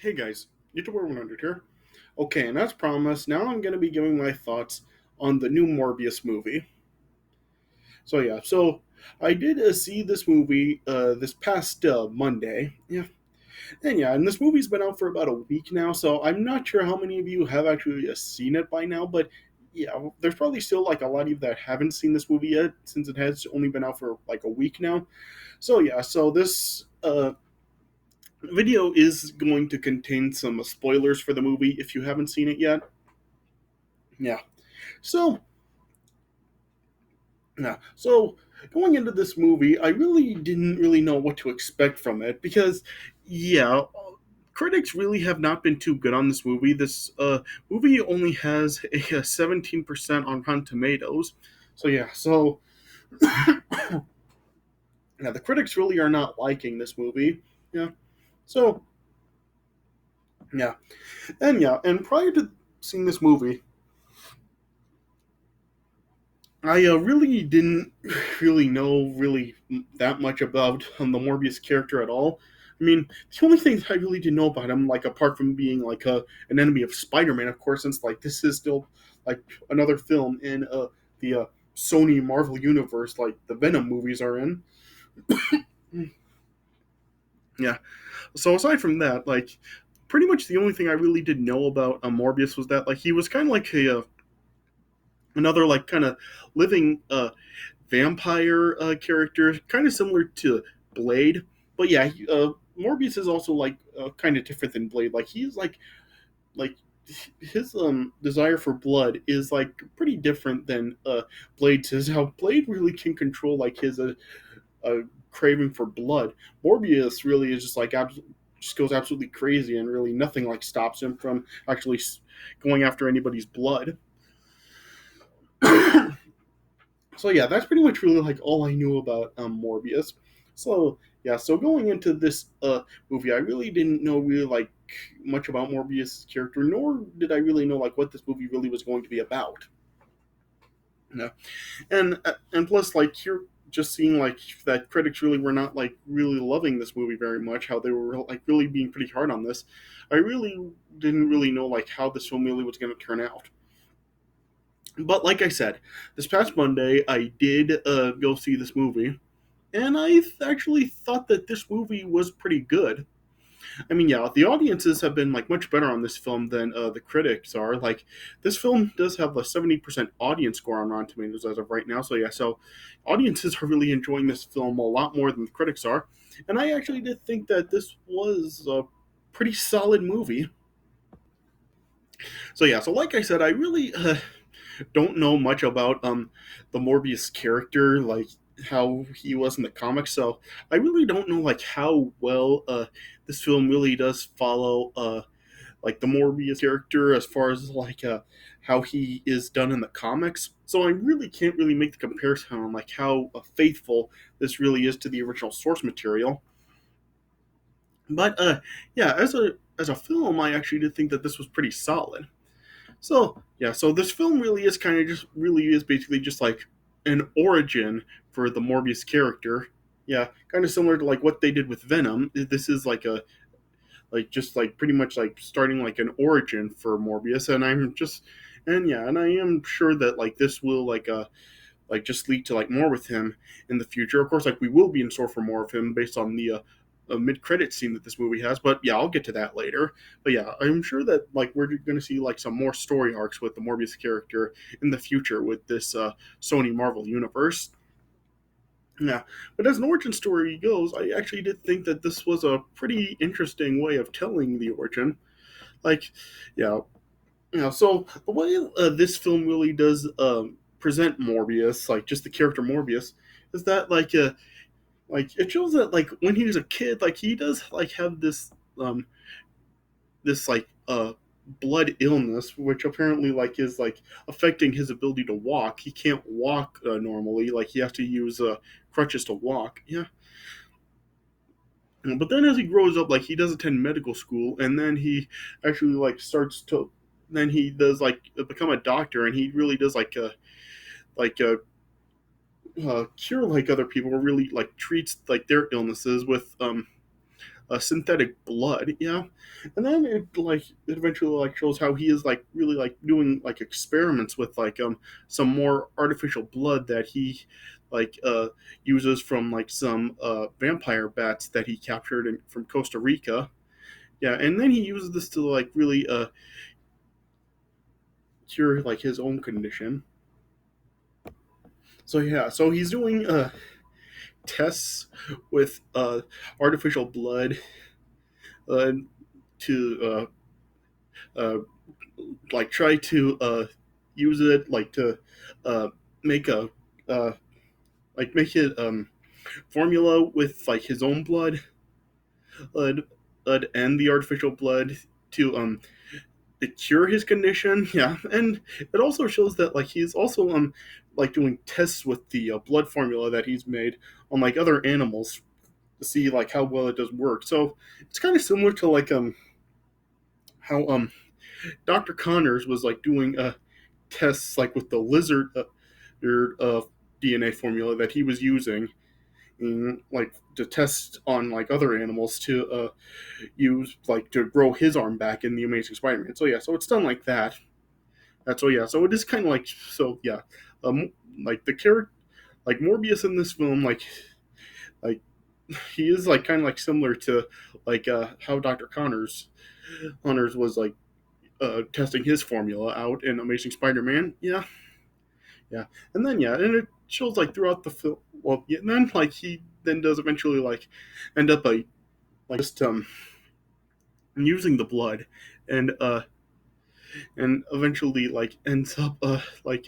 Hey guys, YouTuber 100 here. Okay, and as promised, now I'm going to be giving my thoughts on the new Morbius movie. So I did see this movie this past Monday. And this movie's been out for about a week now, so I'm not sure how many of you have actually seen it by now, but yeah, there's probably still like a lot of you that haven't seen this movie yet, since it has only been out for like a week now. So this video is going to contain some spoilers for the movie if you haven't seen it yet. Yeah. So, so going into this movie, I really didn't really know what to expect from it because, yeah, critics really have not been too good on this movie. This movie only has a 17% on Rotten Tomatoes. So yeah, the critics really are not liking this movie. Yeah. So, yeah. And prior to seeing this movie, I really didn't really know really that much about the Morbius character at all. I mean, the only thing that I really didn't know about him, like apart from being like an enemy of Spider-Man, of course, since like this is still like another film in the Sony Marvel universe, like the Venom movies are in. Yeah. So aside from that, like pretty much the only thing I really did know about Morbius was that like he was kind of like a another like kind of living vampire character, kind of similar to Blade. But yeah, Morbius is also like kind of different than Blade. Like he's like his desire for blood is like pretty different than Blade's. Is how Blade really can control like his craving for blood. Morbius really is just like just goes absolutely crazy, and really nothing like stops him from actually going after anybody's blood. So yeah, that's pretty much really like all I knew about Morbius. So going into this movie, I really didn't know really like much about Morbius' character, nor did I really know like what this movie really was going to be about. You know? And plus like you're just seeing like that critics really were not like really loving this movie very much, how they were like really being pretty hard on this. I really didn't really know like how this film really was going to turn out. But like I said, this past Monday I did go see this movie, and actually thought that this movie was pretty good. I mean, yeah, the audiences have been like much better on this film than the critics are. Like, this film does have a 70% audience score on Rotten Tomatoes as of right now. So audiences are really enjoying this film a lot more than the critics are. And I actually did think that this was a pretty solid movie. So like I said, I really don't know much about the Morbius character, like how he was in the comics. So I really don't know like how well this film really does follow like the Morbius character as far as like how he is done in the comics. So I really can't really make the comparison on like how faithful this really is to the original source material. But yeah, as a film, I actually did think that this was pretty solid. So this film really is kind of just really is basically just like an origin for the Morbius character. Yeah, kind of similar to like what they did with Venom. This is like a like just like pretty much like starting like an origin for Morbius, and and I am sure that like this will like just lead to like more with him in the future. Of course, like we will be in store for more of him based on the mid-credit scene that this movie has. But yeah, I'll get to that later. But yeah, I'm sure that like we're going to see like some more story arcs with the Morbius character in the future with this Sony Marvel universe. Yeah, but as an origin story goes, I actually did think that this was a pretty interesting way of telling the origin. Like, yeah, so the way this film really does present Morbius, like just the character Morbius, is that like it shows that like when he was a kid, like he does like have this like blood illness, which apparently like is like affecting his ability to walk. He can't walk normally; like he has to use crutches to walk. Yeah, but then as he grows up, like he does attend medical school, and then he actually like starts to then he does like become a doctor, and he really does like cure like other people, or really like treats like their illnesses with synthetic blood, yeah. And then it eventually like shows how he is like really like doing like experiments with like some more artificial blood that he like uses from like some vampire bats that he captured from Costa Rica. Yeah, and then he uses this to like really cure like his own condition. So yeah, so he's doing tests with artificial blood uh, to uh, like try to use it like to uh, make a uh, like make it formula with like his own blood, and the artificial blood to cure his condition. Yeah, and it also shows that like he's also like doing tests with the blood formula that he's made on like other animals to see like how well it does work. So it's kind of similar to like how Dr. Connors was like doing tests like with the lizard DNA formula that he was using in, like to test on like other animals to use like to grow his arm back in the Amazing Spider-Man. So yeah, so it's done like that. That's so yeah. So it is kind of like so yeah, like the character like Morbius in this film like he is like kind of like similar to like how Dr. Connors was like testing his formula out in Amazing Spider-Man. Yeah, yeah, and then yeah, and it shows like throughout the film. Well, yeah, and then like he then does eventually like end up like just using the blood, and eventually like ends up like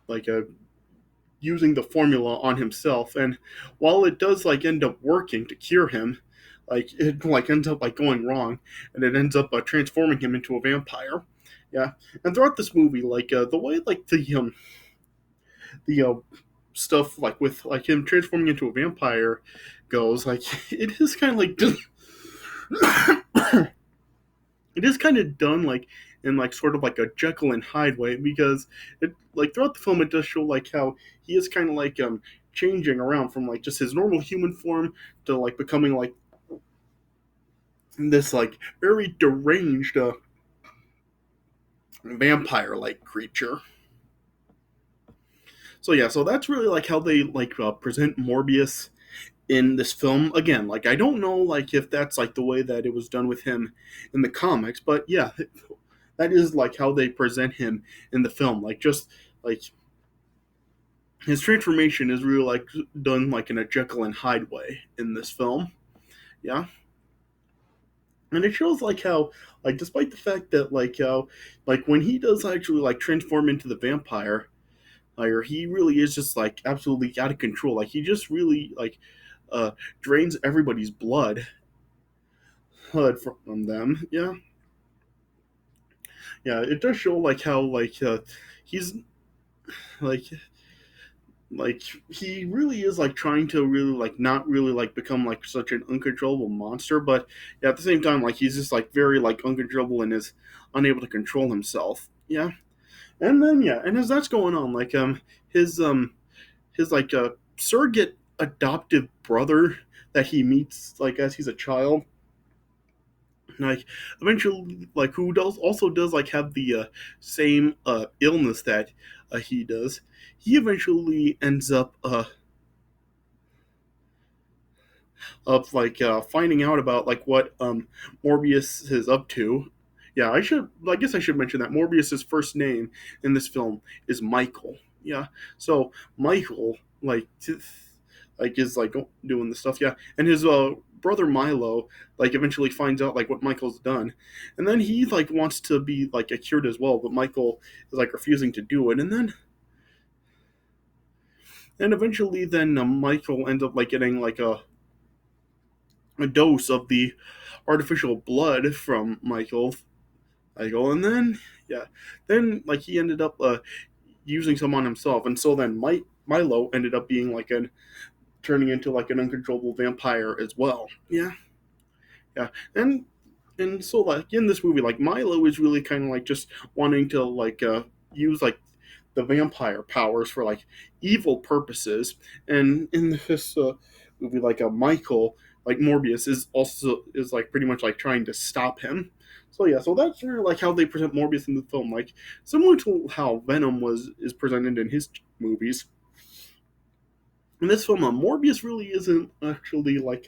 like using the formula on himself. And while it does like end up working to cure him, like it like ends up like going wrong, and it ends up transforming him into a vampire. Yeah, and throughout this movie, like the way like the stuff like with like him transforming into a vampire goes, like it is kind of like it is kind of done like in like sort of like a Jekyll and Hyde way, because it like throughout the film it does show like how he is kind of like changing around from like just his normal human form to like becoming like this like very deranged vampire like creature. So yeah, so that's really like how they like present Morbius in this film. Again, like I don't know like if that's like the way that it was done with him in the comics, but yeah, that is like how they present him in the film. Like just like his transformation is really like done like in a Jekyll and Hyde way in this film. Yeah, and it shows like how like despite the fact that like how like when he does actually like transform into the vampire, like he really is just like absolutely out of control. Like he just really like uh drains everybody's blood from them. Yeah, yeah. It does show like how like he's like like he really is like trying to really like not really like become like such an uncontrollable monster, but yeah, at the same time like he's just like very like uncontrollable and is unable to control himself. Yeah, and then yeah, and as that's going on, like his his like surrogate adoptive brother that he meets like as he's a child, like eventually like who does also does like have the same illness that he does. He eventually ends up like finding out about like what Morbius is up to. Yeah, I guess I should mention that Morbius's first name in this film is Michael. Yeah, so Michael like is like doing the stuff. Yeah, and his brother Milo like eventually finds out like what Michael's done, and then he like wants to be like cured as well, but Michael is like refusing to do it, and then eventually then Michael ends up like getting like a dose of the artificial blood from Michael, and then yeah, then like he ended up using some on himself, and so then Milo ended up being like an turning into like an uncontrollable vampire as well. Yeah, yeah, and so like in this movie, like Milo is really kind of like just wanting to like use like the vampire powers for like evil purposes, and in this movie, like Michael like Morbius is like pretty much like trying to stop him. So yeah, so that's really like how they present Morbius in the film, like similar to how Venom was is presented in his movies. In this film, Morbius really isn't actually like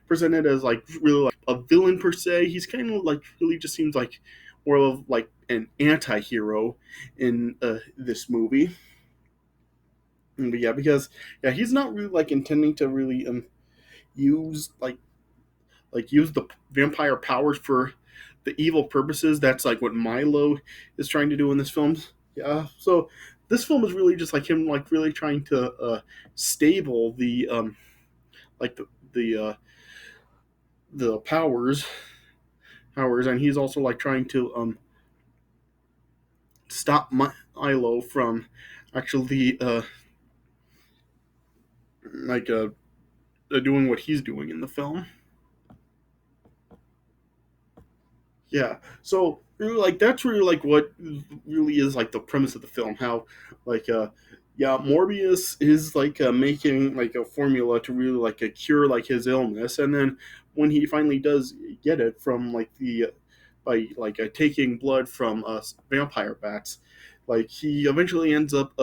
presented as like really like a villain per se. He's kind of like really just seems like more of like an anti-hero in this movie. But yeah, because yeah, he's not really like intending to really use use the vampire powers for the evil purposes. That's like what Milo is trying to do in this film. Yeah, so this film is really just like him like really trying to stable like the powers, and he's also like trying to stop Milo from actually like doing what he's doing in the film. Yeah. So really, like that's really like what really is like the premise of the film. How like yeah, Morbius is like making like a formula to really like cure like his illness, and then when he finally does get it from like the by like taking blood from vampire bats, like he eventually ends up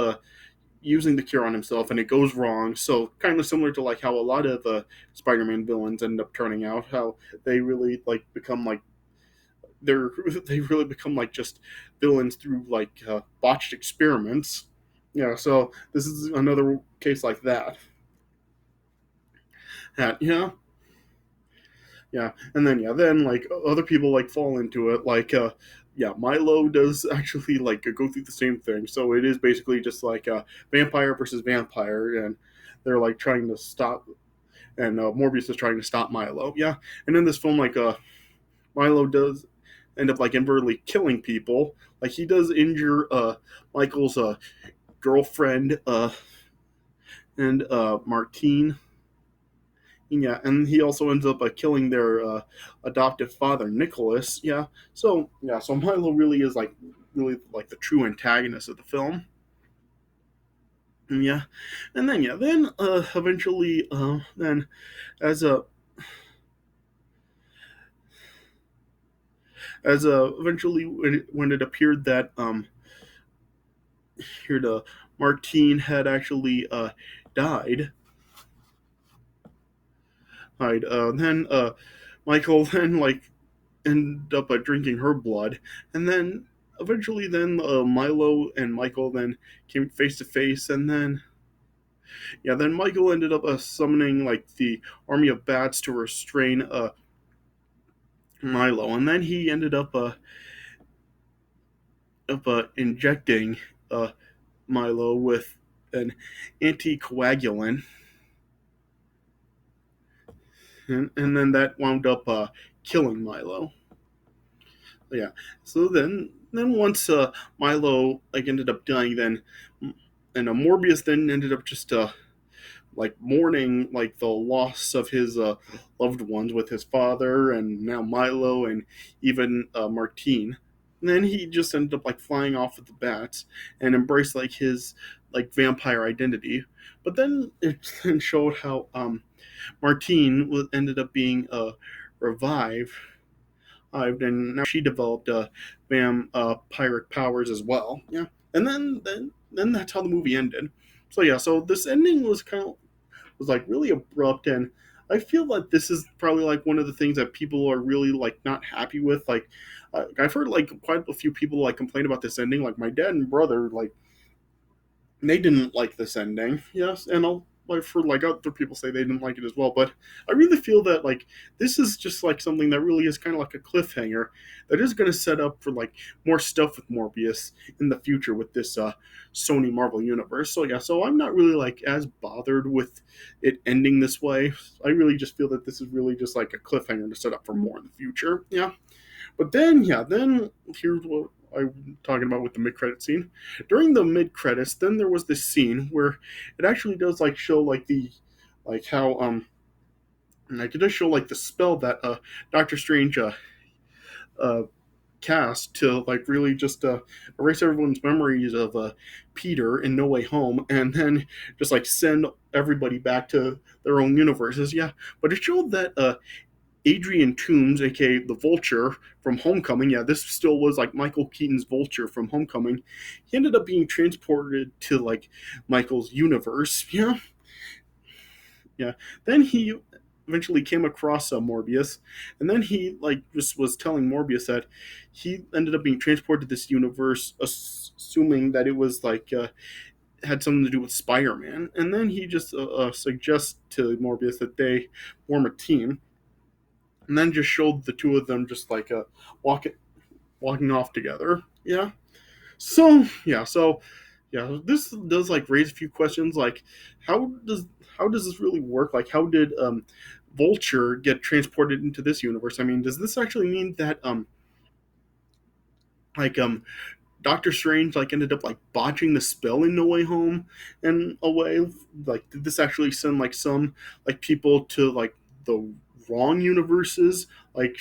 using the cure on himself, and it goes wrong. So kind of similar to like how a lot of Spider-Man villains end up turning out, how they really like become like they're they really become like just villains through like botched experiments. Yeah, so this is another case like that. Yeah, yeah, and then yeah, then like other people like fall into it. Like yeah, Milo does actually like go through the same thing. So it is basically just like vampire versus vampire, and they're like trying to stop. And Morbius is trying to stop Milo. Yeah, and in this film, like Milo does end up like inadvertently killing people. Like he does injure Michael's girlfriend and Martine. Yeah, and he also ends up killing their adoptive father, Nicholas. Yeah, so yeah, so Milo really is like really like the true antagonist of the film. And yeah, and then yeah, then eventually then as a eventually when it appeared that here the Martine had actually died. Then Michael then like ended up drinking her blood, and then eventually then Milo and Michael then came face to face, and then yeah, then Michael ended up summoning like the army of bats to restrain Milo, and then he ended up injecting uh, Milo with an anticoagulant, and then that wound up killing Milo. Yeah. So then once Milo like ended up dying, then and Morbius then ended up just like mourning like the loss of his loved ones with his father and now Milo and even Martine. And then he just ended up like flying off with the bats and embraced like his like vampire identity. But then it then showed how Martine ended up being revived, and now she developed pirate powers as well. Yeah, and then that's how the movie ended. So yeah, so this ending was kind of was like really abrupt, and I feel like this is probably like one of the things that people are really like not happy with. Like I've heard like quite a few people like complain about this ending. Like my dad and brother, like they didn't like this ending. Yes, and I'll like for like other people say they didn't like it as well. But I really feel that like this is just like something that really is kind of like a cliffhanger that is going to set up for like more stuff with Morbius in the future with this Sony Marvel universe. So yeah, so I'm not really like as bothered with it ending this way. I really just feel that this is really just like a cliffhanger to set up for more in the future. Yeah. But then, yeah, then here's what I'm talking about with the mid credit scene. During the mid credits, then there was this scene where it actually does like show like the like how like it does show like the spell that Doctor Strange uh cast to like really just erase everyone's memories of Peter in No Way Home, and then just like send everybody back to their own universes. Yeah, but it showed that Adrian Toomes, aka the Vulture from Homecoming, yeah, this still was like Michael Keaton's Vulture from Homecoming. He ended up being transported to like Michael's universe. Yeah, yeah. Then he eventually came across Morbius, and then he like just was telling Morbius that he ended up being transported to this universe, assuming that it was like had something to do with Spider-Man. And then he just suggests to Morbius that they form a team, and then just showed the two of them just like walking walking off together. Yeah. So this does like raise a few questions like how does how does this really work? Like how did Vulture get transported into this universe? I mean, does this actually mean that like Doctor Strange like ended up like botching the spell in No Way Home in a way? Like did this actually send like some like people to like the wrong universes? Like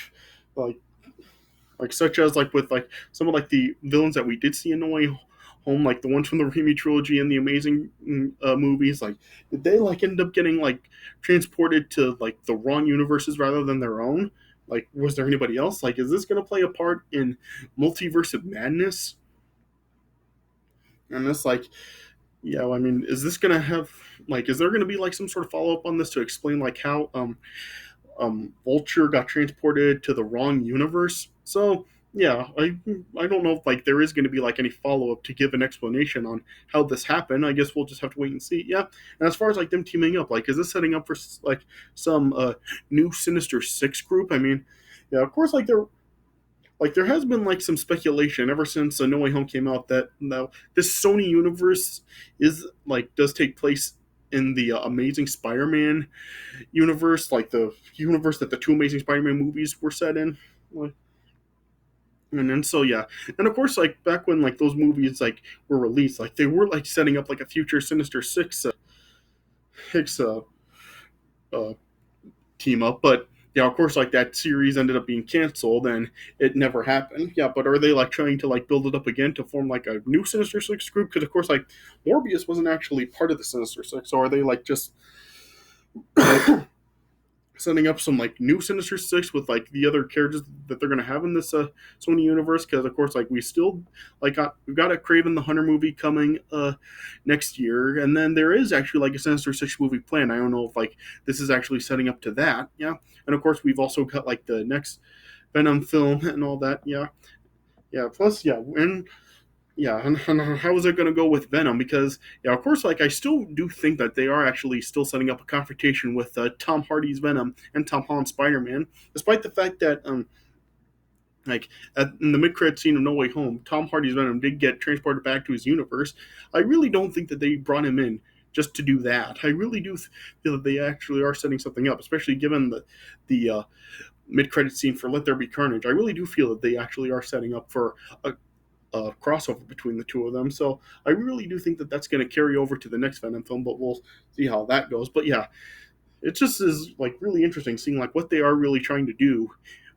like such as like with like some of like the villains that we did see in No Way Home, like the ones from the Raimi trilogy and the Amazing movies. Like, did they like end up getting like transported to like the wrong universes rather than their own? Like, was there anybody else? Like, is this going to play a part in Multiverse of Madness? And it's like, yeah, I mean, is this going to have like, is there going to be like some sort of follow up on this to explain like how Vulture got transported to the wrong universe. So yeah, I don't know if like there is going to be like any follow up to give an explanation on how this happened. I guess we'll just have to wait and see. Yeah, and as far as like them teaming up, like is this setting up for like some new Sinister Six group? I mean, yeah, of course, like there has been like some speculation ever since No Way Home came out that now this Sony universe is like does take place in the Amazing Spider-Man universe, like the universe that the two Amazing Spider-Man movies were set in. And then so yeah, and of course like back when like those movies like were released, like they were like setting up like a future Sinister Six Hicks uh, team up, but yeah, of course like that series ended up being canceled and it never happened. Yeah, but are they like trying to like build it up again to form like a new Sinister Six group? Because of course like Morbius wasn't actually part of the Sinister Six, so are they like just setting up some like new Sinister Six with like the other characters that they're gonna have in this Sony universe? Because of course, like we still we've got a Craven the Hunter movie coming next year, and then there is actually like a Sinister Six movie planned. I don't know if like this is actually setting up to that. Yeah, and of course we've also got like the next Venom film and all that. Yeah, yeah. Plus, yeah, and how is it going to go with Venom? Because yeah, of course, like I still do think that they are actually still setting up a confrontation with Tom Hardy's Venom and Tom Holland's Spider-Man, despite the fact that like in the mid-credit scene of No Way Home, Tom Hardy's Venom did get transported back to his universe. I really don't think that they brought him in just to do that. I really do feel that they actually are setting something up, especially given the mid-credit scene for Let There Be Carnage. I really do feel that they actually are setting up for crossover between the two of them. So I really do think that that's going to carry over to the next Venom film, but we'll see how that goes. But yeah, it just is like really interesting seeing like what they are really trying to do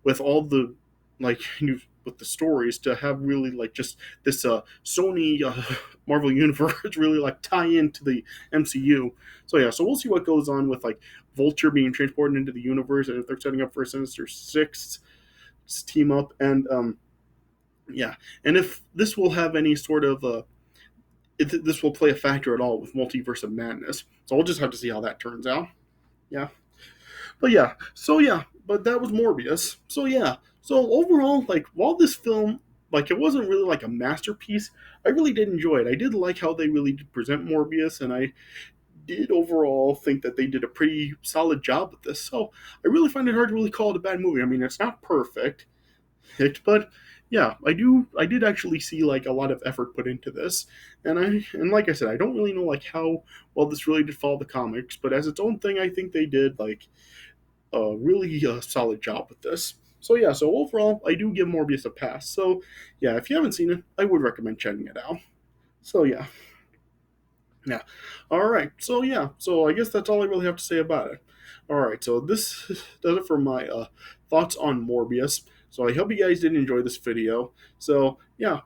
with all the like new with the stories to have really like just this Sony Marvel universe really like tie into the MCU. So yeah, so we'll see what goes on with like Vulture being transported into the universe and if they're setting up for a Sinister Six team up and yeah, and if this will have any sort of if this will play a factor at all with Multiverse of Madness. So we'll just have to see how that turns out. Yeah, but that was Morbius. So yeah, so overall, like while this film, like it wasn't really like a masterpiece, I really did enjoy it. I did like how they really did present Morbius, and I did overall think that they did a pretty solid job with this. So I really find it hard to really call it a bad movie. I mean, it's not perfect, but yeah, I did actually see like a lot of effort put into this, and like I said, I don't really know like how well this really did follow the comics, but as its own thing, I think they did like a really solid job with this. So yeah, so overall, I do give Morbius a pass. So yeah, if you haven't seen it, I would recommend checking it out. So yeah, yeah. All right. So yeah. So I guess that's all I really have to say about it. All right. So this does it for my thoughts on Morbius. So I hope you guys did enjoy this video. So yeah,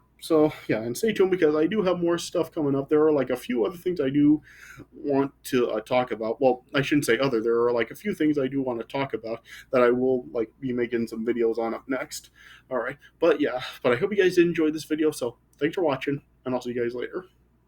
and stay tuned because I do have more stuff coming up. There are like a few other things I do want to talk about. Well, I shouldn't say other. There are like a few things I do want to talk about that I will like be making some videos on up next. All right, but yeah, but I hope you guys did enjoy this video. So thanks for watching, and I'll see you guys later.